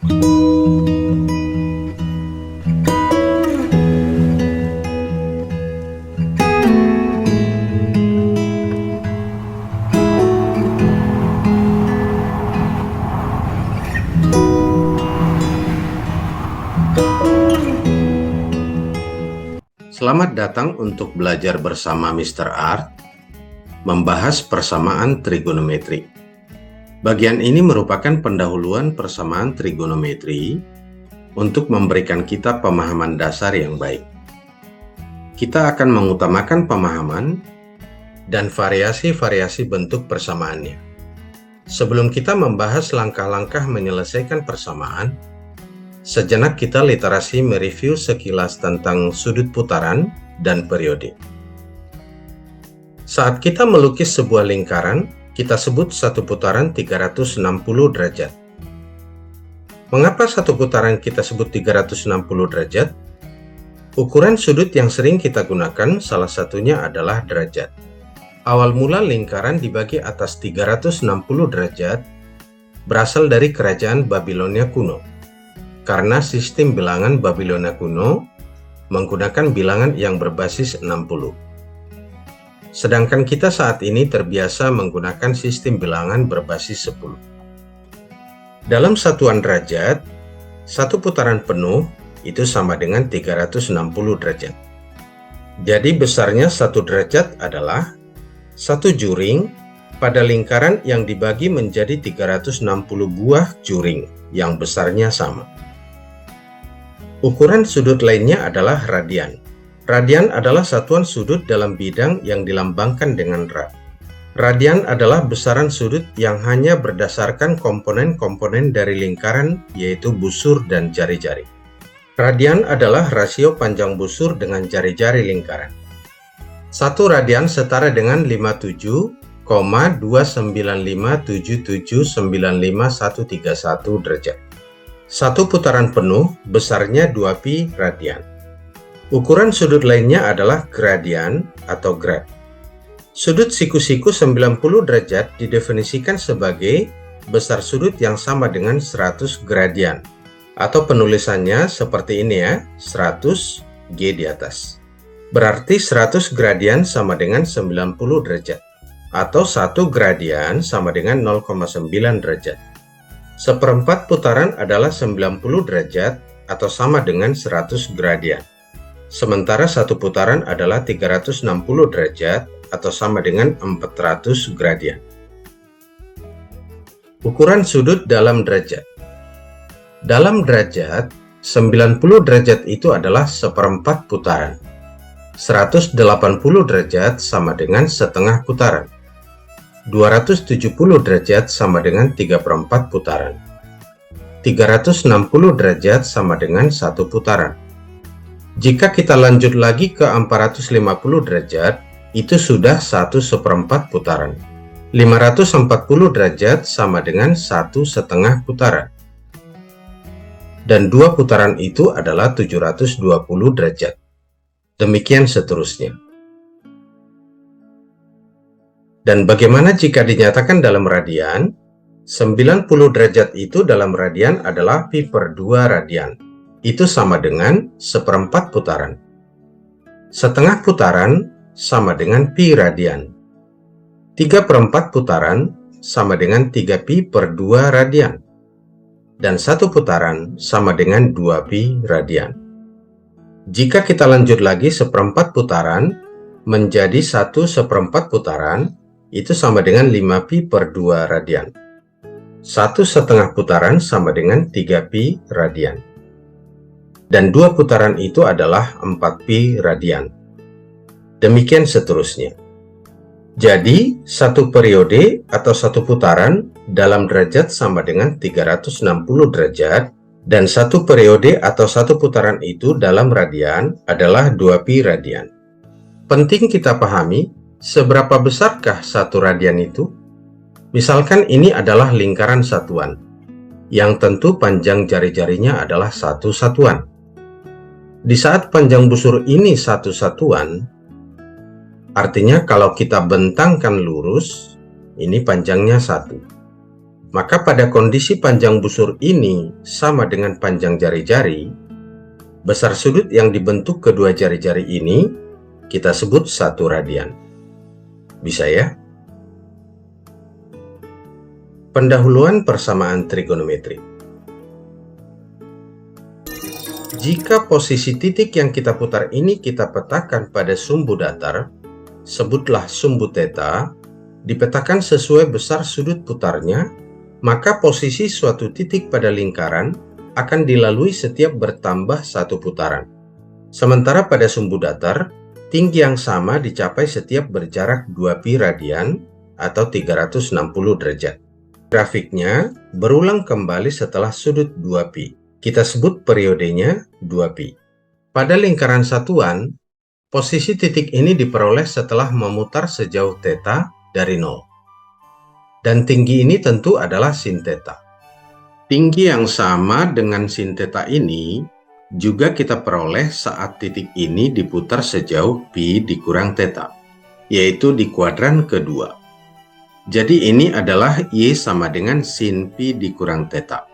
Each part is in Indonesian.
Selamat datang untuk belajar bersama Mr. Art, membahas persamaan trigonometri. Bagian ini merupakan pendahuluan persamaan trigonometri untuk memberikan kita pemahaman dasar yang baik. Kita akan mengutamakan pemahaman dan variasi-variasi bentuk persamaannya. Sebelum kita membahas langkah-langkah menyelesaikan persamaan, sejenak kita literasi mereview sekilas tentang sudut putaran dan periode. Saat kita melukis sebuah lingkaran, kita sebut satu putaran 360 derajat. Mengapa satu putaran kita sebut 360 derajat? Ukuran sudut yang sering kita gunakan salah satunya adalah derajat. Awal mula lingkaran dibagi atas 360 derajat berasal dari kerajaan Babilonia kuno. Karena sistem bilangan Babilonia kuno menggunakan bilangan yang berbasis 60. Sedangkan kita saat ini terbiasa menggunakan sistem bilangan berbasis 10. Dalam satuan derajat, satu putaran penuh itu sama dengan 360 derajat. Jadi besarnya satu derajat adalah satu juring pada lingkaran yang dibagi menjadi 360 buah juring yang besarnya sama. Ukuran sudut lainnya adalah radian. Radian adalah satuan sudut dalam bidang yang dilambangkan dengan rad. Radian adalah besaran sudut yang hanya berdasarkan komponen-komponen dari lingkaran, yaitu busur dan jari-jari. Radian adalah rasio panjang busur dengan jari-jari lingkaran. Satu radian setara dengan 57,2957795,131 derajat. Satu putaran penuh besarnya 2pi radian. Ukuran sudut lainnya adalah gradian atau grad. Sudut siku-siku 90 derajat didefinisikan sebagai besar sudut yang sama dengan 100 gradian. Atau penulisannya seperti ini ya, 100 G di atas. Berarti 100 gradian sama dengan 90 derajat. Atau 1 gradian sama dengan 0,9 derajat. Seperempat putaran adalah 90 derajat atau sama dengan 100 gradian. Sementara satu putaran adalah 360 derajat atau sama dengan 400 gradian. Ukuran sudut dalam derajat. Dalam derajat, 90 derajat itu adalah seperempat putaran. 180 derajat sama dengan setengah putaran. 270 derajat sama dengan 3/4 putaran. 360 derajat sama dengan satu putaran. Jika kita lanjut lagi ke 450 derajat, itu sudah 1/4 putaran. 540 derajat sama dengan 1/2 putaran. Dan dua putaran itu adalah 720 derajat. Demikian seterusnya. Dan bagaimana jika dinyatakan dalam radian? 90 derajat itu dalam radian adalah pi/2 radian. Itu sama dengan seperempat putaran. Setengah putaran sama dengan pi radian. 3/4 putaran sama dengan 3pi/2 radian. Dan satu putaran sama dengan 2pi radian. Jika kita lanjut lagi seperempat putaran menjadi 1/4 putaran, itu sama dengan 5pi/2 radian. 1/2 putaran sama dengan 3pi radian. Dan dua putaran itu adalah 4pi radian. Demikian seterusnya. Jadi, satu periode atau satu putaran dalam derajat sama dengan 360 derajat, dan satu periode atau satu putaran itu dalam radian adalah 2pi radian. Penting kita pahami, seberapa besarkah satu radian itu? Misalkan ini adalah lingkaran satuan, yang tentu panjang jari-jarinya adalah satu satuan. Di saat panjang busur ini satu satuan, artinya kalau kita bentangkan lurus, ini panjangnya 1. Maka pada kondisi panjang busur ini sama dengan panjang jari-jari, besar sudut yang dibentuk kedua jari-jari ini kita sebut 1 radian. Bisa ya? Pendahuluan persamaan trigonometri. Jika posisi titik yang kita putar ini kita petakan pada sumbu datar, sebutlah sumbu θ, dipetakan sesuai besar sudut putarnya, maka posisi suatu titik pada lingkaran akan dilalui setiap bertambah 1 putaran. Sementara pada sumbu datar, tinggi yang sama dicapai setiap berjarak 2pi radian atau 360 derajat. Grafiknya berulang kembali setelah sudut 2pi. Kita sebut periodenya 2pi. Pada lingkaran satuan, posisi titik ini diperoleh setelah memutar sejauh θ dari 0. Dan tinggi ini tentu adalah sin θ. Tinggi yang sama dengan sin θ ini juga kita peroleh saat titik ini diputar sejauh pi dikurang θ, yaitu di kuadran kedua. Jadi ini adalah Y sama dengan sin pi dikurang θ.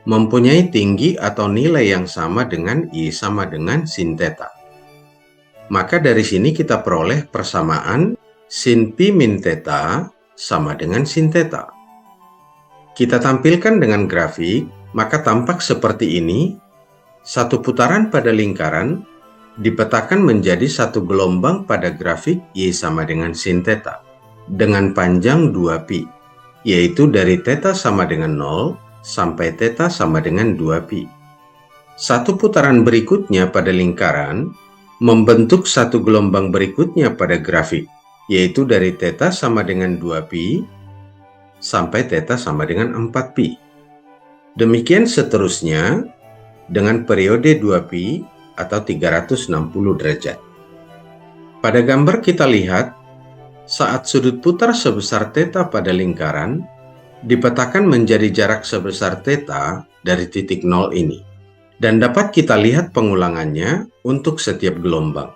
Mempunyai tinggi atau nilai yang sama dengan Y sama dengan sin θ. Maka dari sini kita peroleh persamaan sin pi min θ sama dengan sin θ. Kita tampilkan dengan grafik, maka tampak seperti ini. Satu putaran pada lingkaran dipetakan menjadi satu gelombang pada grafik Y sama dengan sin θ dengan panjang 2pi, yaitu dari θ sama dengan 0 sampai θ sama dengan 2pi. Satu putaran berikutnya pada lingkaran membentuk satu gelombang berikutnya pada grafik, yaitu dari θ sama dengan 2pi sampai θ sama dengan 4pi. Demikian seterusnya dengan periode 2pi atau 360 derajat. Pada gambar kita lihat, saat sudut putar sebesar θ pada lingkaran dipetakan menjadi jarak sebesar θ dari titik 0 ini. Dan dapat kita lihat pengulangannya untuk setiap gelombang.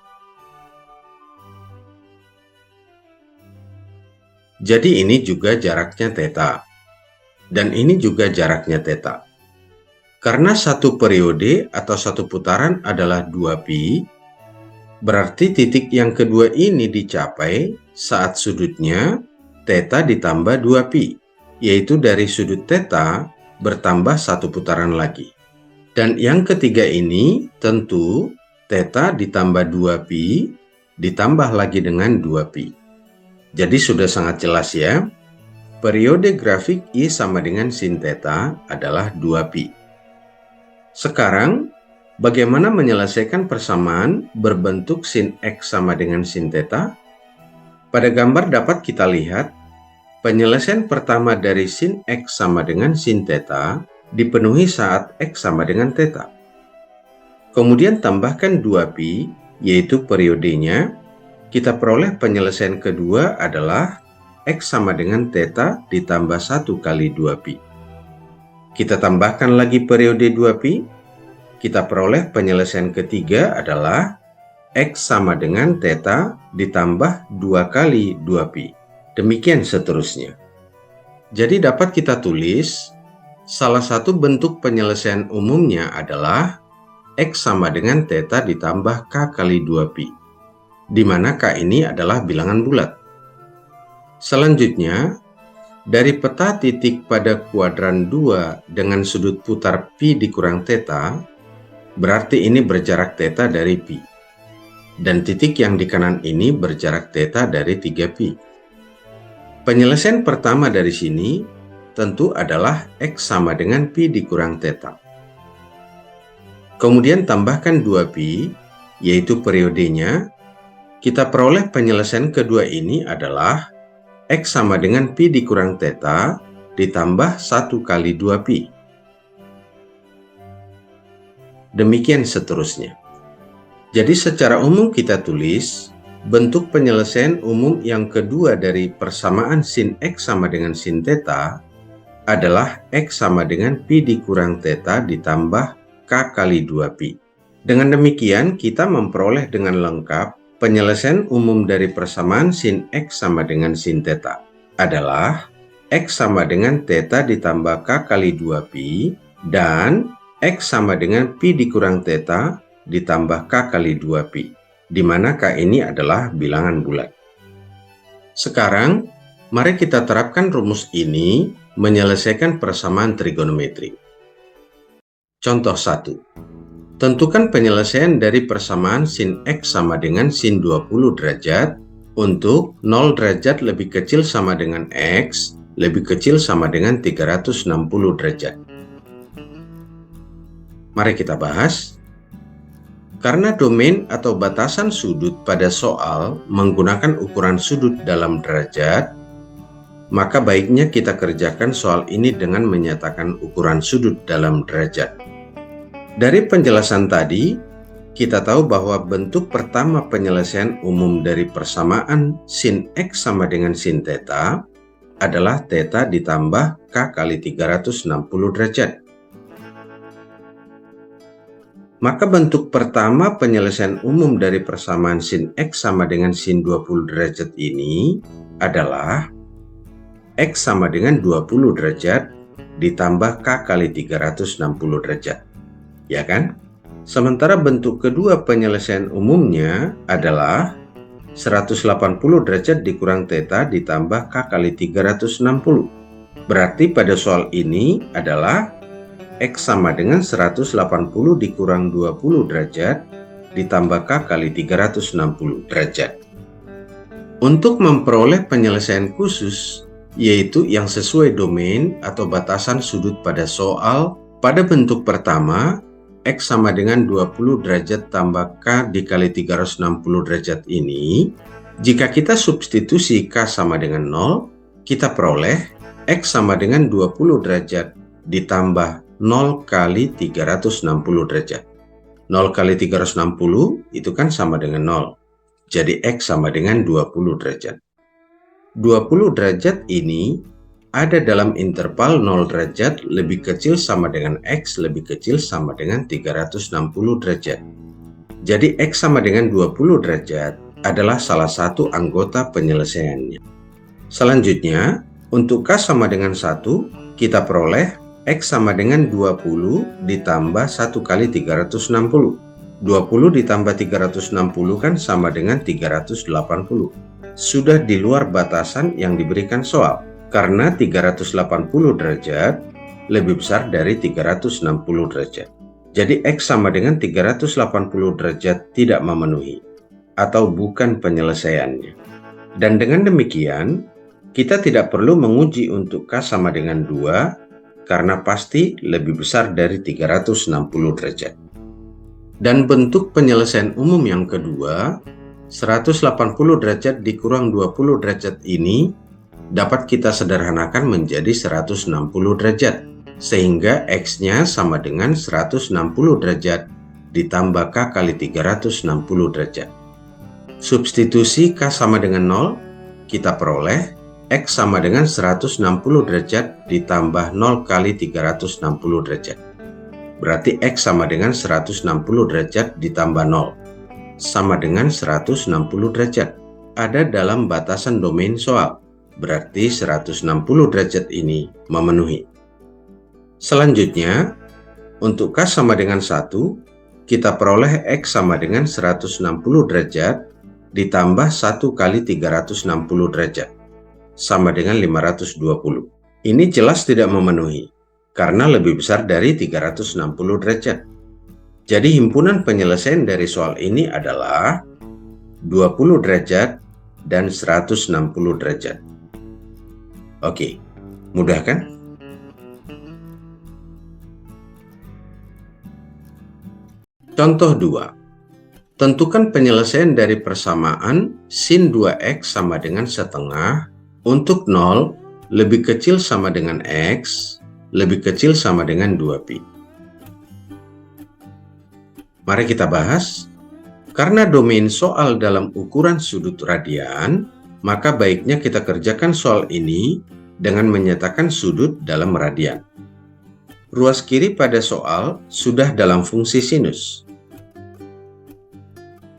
Jadi ini juga jaraknya θ. Dan ini juga jaraknya θ. Karena satu periode atau satu putaran adalah 2pi, berarti titik yang kedua ini dicapai saat sudutnya θ ditambah 2pi, yaitu dari sudut θ bertambah satu putaran lagi. Dan yang ketiga ini tentu θ ditambah 2pi ditambah lagi dengan 2pi. Jadi sudah sangat jelas ya, periode grafik Y sama dengan sin θ adalah 2pi. Sekarang, bagaimana menyelesaikan persamaan berbentuk sin X sama dengan sin θ? Pada gambar dapat kita lihat, penyelesaian pertama dari sin X sama dengan sin θ dipenuhi saat X sama dengan θ. Kemudian tambahkan 2pi, yaitu periodenya, kita peroleh penyelesaian kedua adalah X sama dengan θ ditambah 1 kali 2pi. Kita tambahkan lagi periode 2pi, kita peroleh penyelesaian ketiga adalah X sama dengan θ ditambah 2 kali 2pi. Demikian seterusnya. Jadi dapat kita tulis, salah satu bentuk penyelesaian umumnya adalah X sama dengan θ ditambah K kali 2pi, di mana K ini adalah bilangan bulat. Selanjutnya, dari peta titik pada kuadran 2 dengan sudut putar pi dikurang θ, berarti ini berjarak θ dari pi. Dan titik yang di kanan ini berjarak θ dari 3pi. Penyelesaian pertama dari sini tentu adalah X sama dengan pi dikurang θ. Kemudian tambahkan 2pi, yaitu periodenya. Kita peroleh penyelesaian kedua ini adalah X sama dengan pi dikurang θ ditambah 1 kali 2pi. Demikian seterusnya. Jadi secara umum kita tulis, bentuk penyelesaian umum yang kedua dari persamaan sin X sama dengan sin θ adalah X sama dengan pi dikurang θ ditambah K kali 2pi. Dengan demikian, kita memperoleh dengan lengkap penyelesaian umum dari persamaan sin X sama dengan sin θ adalah X sama dengan theta ditambah K kali 2pi, dan X sama dengan pi dikurang theta ditambah K kali 2pi, di mana K ini adalah bilangan bulat. Sekarang, mari kita terapkan rumus ini menyelesaikan persamaan trigonometri. Contoh 1. Tentukan penyelesaian dari persamaan sin X sama dengan sin 20 derajat untuk 0 derajat lebih kecil sama dengan X lebih kecil sama dengan 360 derajat. Mari kita bahas. Karena domain atau batasan sudut pada soal menggunakan ukuran sudut dalam derajat, maka baiknya kita kerjakan soal ini dengan menyatakan ukuran sudut dalam derajat. Dari penjelasan tadi, kita tahu bahwa bentuk pertama penyelesaian umum dari persamaan sin X sama dengan sin theta adalah theta ditambah K kali 360 derajat. Maka bentuk pertama penyelesaian umum dari persamaan sin X sama dengan sin 20 derajat ini adalah X sama dengan 20 derajat ditambah K kali 360 derajat. Ya kan? Sementara bentuk kedua penyelesaian umumnya adalah 180 derajat dikurang theta ditambah K kali 360. Berarti pada soal ini adalah X sama dengan 180 dikurang 20 derajat ditambah K kali 360 derajat. Untuk memperoleh penyelesaian khusus, yaitu yang sesuai domain atau batasan sudut pada soal, pada bentuk pertama, X sama dengan 20 derajat tambah K dikali 360 derajat ini, jika kita substitusi K sama dengan 0, kita peroleh X sama dengan 20 derajat ditambah 0 kali 360 derajat. 0 kali 360 itu kan sama dengan 0. Jadi X sama dengan 20 derajat. 20 derajat ini ada dalam interval 0 derajat lebih kecil sama dengan X lebih kecil sama dengan 360 derajat. Jadi X sama dengan 20 derajat adalah salah satu anggota penyelesaiannya. Selanjutnya, untuk K sama dengan 1, kita peroleh X sama dengan 20 ditambah 1 kali 360. 20 ditambah 360 kan sama dengan 380. Sudah di luar batasan yang diberikan soal. Karena 380 derajat lebih besar dari 360 derajat. Jadi X sama dengan 380 derajat tidak memenuhi atau bukan penyelesaiannya. Dan dengan demikian, kita tidak perlu menguji untuk K sama dengan 2 karena pasti lebih besar dari 360 derajat. Dan bentuk penyelesaian umum yang kedua, 180 derajat dikurang 20 derajat ini dapat kita sederhanakan menjadi 160 derajat, sehingga X-nya sama dengan 160 derajat ditambah K kali 360 derajat. Substitusi K sama dengan 0, kita peroleh X sama dengan 160 derajat ditambah 0 kali 360 derajat. Berarti X sama dengan 160 derajat ditambah 0, sama dengan 160 derajat. Ada dalam batasan domain soal. Berarti 160 derajat ini memenuhi. Selanjutnya, untuk K sama dengan 1, kita peroleh X sama dengan 160 derajat ditambah 1 kali 360 derajat, sama dengan 520. Ini jelas tidak memenuhi, karena lebih besar dari 360 derajat. Jadi himpunan penyelesaian dari soal ini adalah 20 derajat dan 160 derajat. Oke, mudah kan? Contoh 2. Tentukan penyelesaian dari persamaan sin 2x sama dengan setengah untuk 0 lebih kecil sama dengan x lebih kecil sama dengan 2pi. Mari kita bahas. Karena domain soal dalam ukuran sudut radian, maka baiknya kita kerjakan soal ini dengan menyatakan sudut dalam radian. Ruas kiri pada soal sudah dalam fungsi sinus.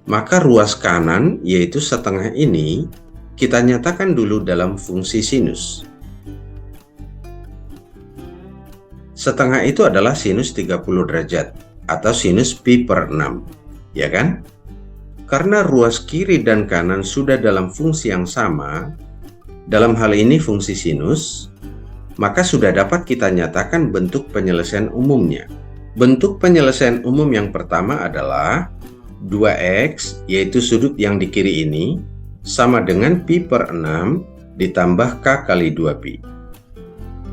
Maka ruas kanan, yaitu setengah ini, kita nyatakan dulu dalam fungsi sinus. Setengah itu adalah sinus 30 derajat atau sinus pi per 6, ya kan? Karena ruas kiri dan kanan sudah dalam fungsi yang sama, dalam hal ini fungsi sinus, maka sudah dapat kita nyatakan bentuk penyelesaian umumnya. Bentuk penyelesaian umum yang pertama adalah 2x, yaitu sudut yang di kiri ini, sama dengan pi per 6 ditambah k kali 2pi.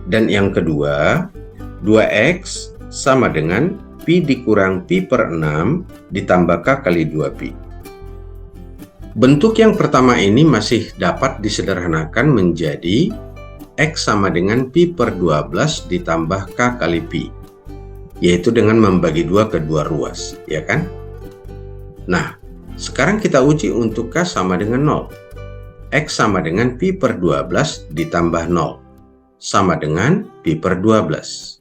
Dan yang kedua, 2x sama dengan pi dikurang pi per 6 ditambah k kali 2pi. Bentuk yang pertama ini masih dapat disederhanakan menjadi x sama dengan pi per 12 ditambah k kali pi, yaitu dengan membagi 2 ke dua ruas, ya kan? Nah, sekarang kita uji untuk k sama dengan 0. X sama dengan pi per 12 ditambah 0, sama dengan pi per 12.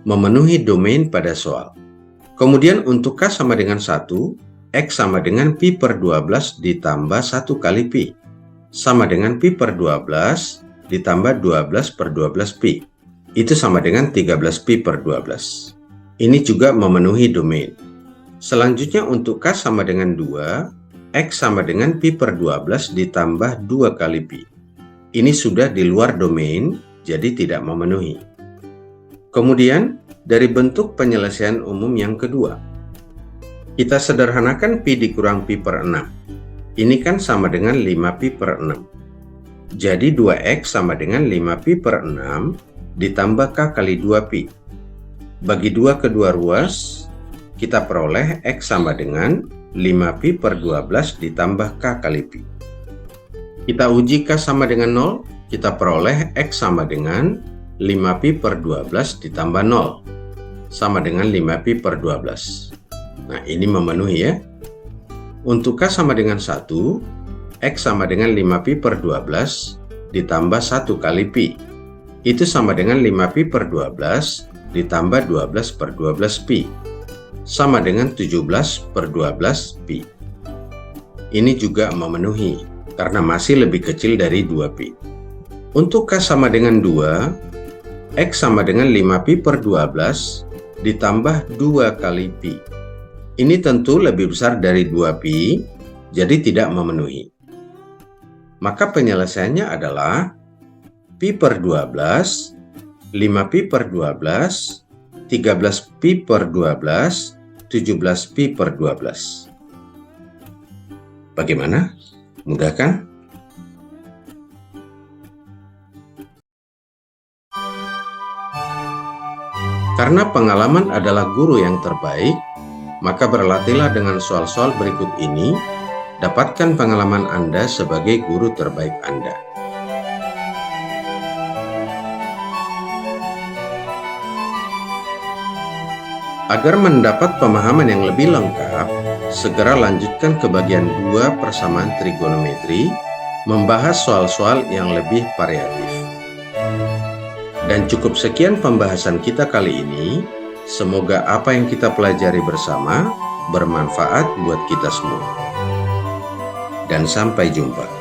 Memenuhi domain pada soal. Kemudian untuk k sama dengan 1, x sama dengan pi per 12 ditambah 1 kali pi, sama dengan pi per 12 ditambah 12 per 12 pi. Itu sama dengan 13 pi per 12. Ini juga memenuhi domain. Selanjutnya untuk k sama dengan 2, x sama dengan pi per 12 ditambah 2 kali pi. Ini sudah di luar domain, jadi tidak memenuhi. Kemudian, dari bentuk penyelesaian umum yang kedua, kita sederhanakan pi dikurang pi per 6. Ini kan sama dengan 5 pi per 6. Jadi 2x sama dengan 5 pi per 6 ditambah k kali 2 pi. Bagi 2 ke dua ruas, kita peroleh x sama dengan 5 pi per 12 ditambah k kali pi. Kita uji k sama dengan 0, kita peroleh x sama dengan 5 pi per 12 ditambah 0, sama dengan 5 pi per 12. Nah, ini memenuhi ya. Untuk k sama dengan 1, x sama dengan 5 pi per 12 ditambah 1 kali pi. Itu sama dengan 5 pi per 12 ditambah 12 per 12 pi, sama dengan 17 per 12 pi. Ini juga memenuhi, karena masih lebih kecil dari 2 pi. Untuk k sama dengan 2, x sama dengan 5 pi per 12 ditambah 2 kali pi. Ini tentu lebih besar dari 2 pi, jadi tidak memenuhi. Maka penyelesaiannya adalah pi per 12, 5 pi per 12, 13 pi per 12, 17 pi per 12. Bagaimana? Mudah kan? Karena pengalaman adalah guru yang terbaik, maka berlatihlah dengan soal-soal berikut ini, dapatkan pengalaman Anda sebagai guru terbaik Anda. Agar mendapat pemahaman yang lebih lengkap, segera lanjutkan ke bagian 2 persamaan trigonometri, membahas soal-soal yang lebih variatif. Dan cukup sekian pembahasan kita kali ini. Semoga apa yang kita pelajari bersama bermanfaat buat kita semua. Dan sampai jumpa.